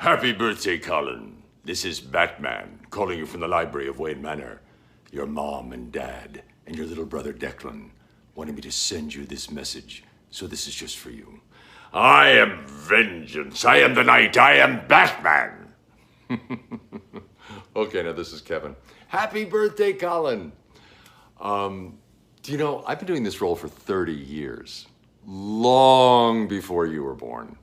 Happy birthday, Colin. This is Batman, calling you from the library of Wayne Manor. Your mom and dad and your little brother Declan wanted me to send you this message, so this is just for you. I am vengeance. I am the night. I am Batman. Okay, now this is Kevin. Happy birthday, Colin. Do you know, I've been doing this role for 30 years, long before you were born.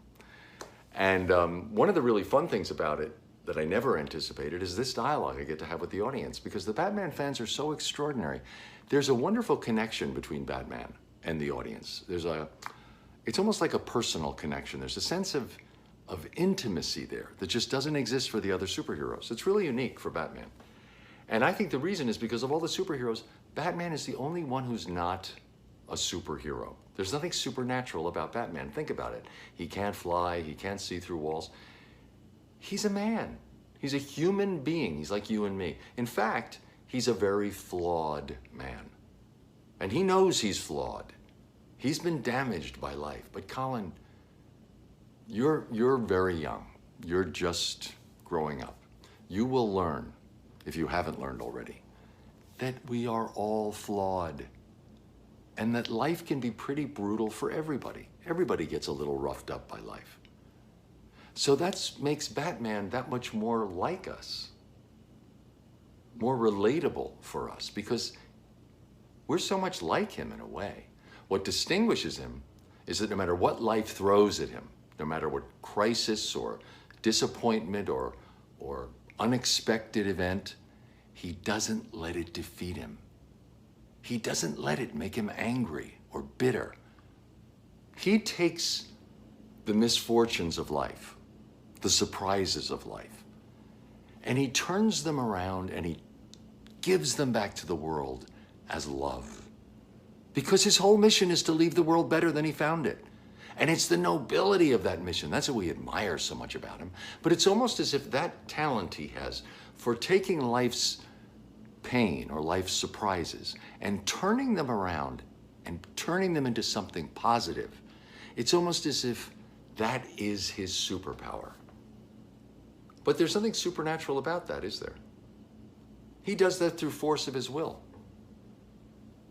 And one of the really fun things about it that I never anticipated is this dialogue I get to have with the audience, because the Batman fans are so extraordinary. There's a wonderful connection between Batman and the audience. It's almost like a personal connection. There's a sense of intimacy there that just doesn't exist for the other superheroes. It's really unique for Batman. And I think the reason is because of all the superheroes, Batman is the only one who's not a superhero. There's nothing supernatural about Batman. Think about it. He can't fly, he can't see through walls. He's a man. He's a human being. He's like you and me. In fact, he's a very flawed man. And he knows he's flawed. He's been damaged by life. But Colin, you're very young. You're just growing up. You will learn, if you haven't learned already, that we are all flawed. And that life can be pretty brutal for everybody. Everybody gets a little roughed up by life. So that makes Batman that much more like us, more relatable for us, because we're so much like him in a way. What distinguishes him is that no matter what life throws at him, no matter what crisis or disappointment or unexpected event, he doesn't let it defeat him. He doesn't let it make him angry or bitter. He takes the misfortunes of life, the surprises of life, and he turns them around and he gives them back to the world as love. Because his whole mission is to leave the world better than he found it. And it's the nobility of that mission. That's what we admire so much about him. But it's almost as if that talent he has for taking life's pain or life's surprises and turning them around and turning them into something positive, it's almost as if that is his superpower. But there's something supernatural about that, is there? He does that through force of his will,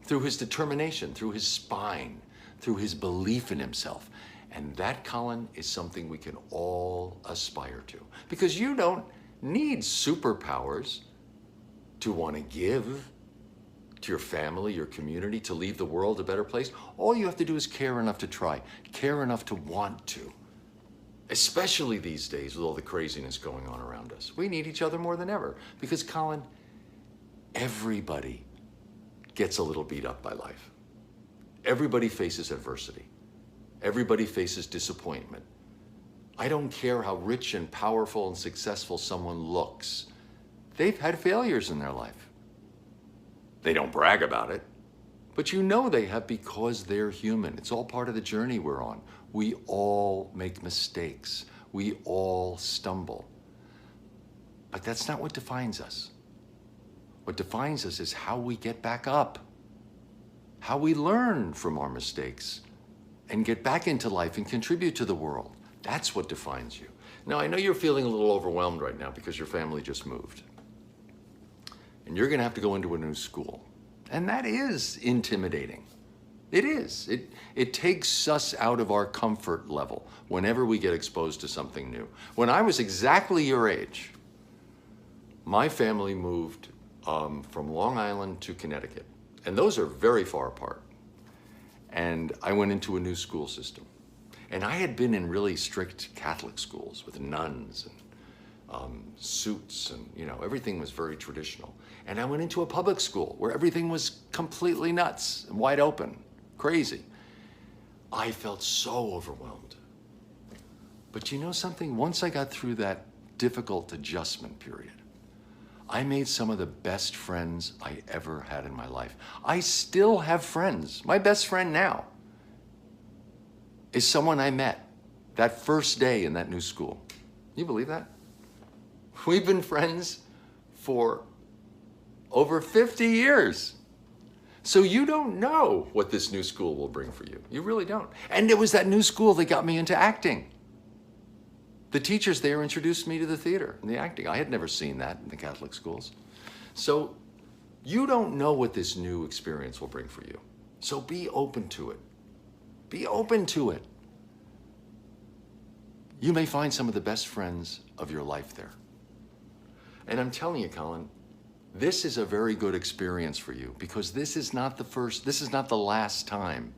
through his determination, through his spine, through his belief in himself. And that, Colin, is something we can all aspire to. Because you don't need superpowers to want to give to your family, your community, to leave the world a better place. All you have to do is care enough to try, care enough to want to. Especially these days with all the craziness going on around us. We need each other more than ever. Because, Colin, everybody gets a little beat up by life. Everybody faces adversity. Everybody faces disappointment. I don't care how rich and powerful and successful someone looks. They've had failures in their life. They don't brag about it, but you know they have, because they're human. It's all part of the journey we're on. We all make mistakes. We all stumble. But that's not what defines us. What defines us is how we get back up, how we learn from our mistakes and get back into life and contribute to the world. That's what defines you. Now, I know you're feeling a little overwhelmed right now because your family just moved. And you're going to have to go into a new school. And that is intimidating. It is. It takes us out of our comfort level whenever we get exposed to something new. When I was exactly your age, my family moved from Long Island to Connecticut. And those are very far apart. And I went into a new school system. And I had been in really strict Catholic schools with nuns and suits and, everything was very traditional. And I went into a public school where everything was completely nuts and wide open, crazy. I felt so overwhelmed. But you know something? Once I got through that difficult adjustment period, I made some of the best friends I ever had in my life. I still have friends. My best friend now is someone I met that first day in that new school. You believe that? We've been friends for over 50 years. So you don't know what this new school will bring for you. You really don't. And it was that new school that got me into acting. The teachers there introduced me to the theater and the acting. I had never seen that in the Catholic schools. So you don't know what this new experience will bring for you. So be open to it. Be open to it. You may find some of the best friends of your life there. And I'm telling you, Colin, this is a very good experience for you because this is not the last time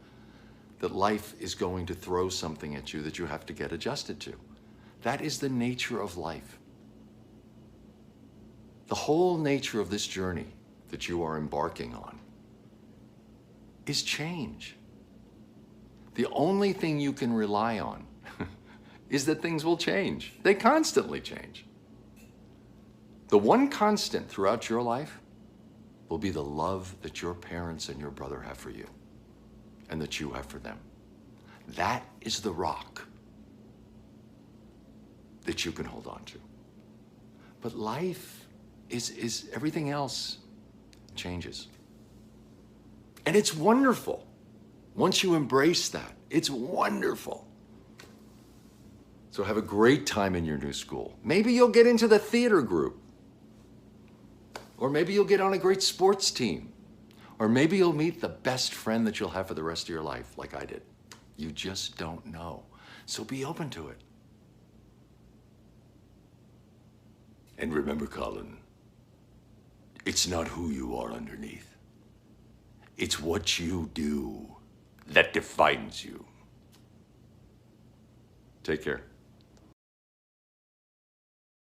that life is going to throw something at you that you have to get adjusted to. That is the nature of life. The whole nature of this journey that you are embarking on is change. The only thing you can rely on is that things will change. They constantly change. The one constant throughout your life will be the love that your parents and your brother have for you and that you have for them. That is the rock that you can hold on to. But life is everything else changes. And it's wonderful. Once you embrace that, it's wonderful. So have a great time in your new school. Maybe you'll get into the theater group. Or maybe you'll get on a great sports team. Or maybe you'll meet the best friend that you'll have for the rest of your life, like I did. You just don't know. So be open to it. And remember, Colin, it's not who you are underneath. It's what you do that defines you. Take care.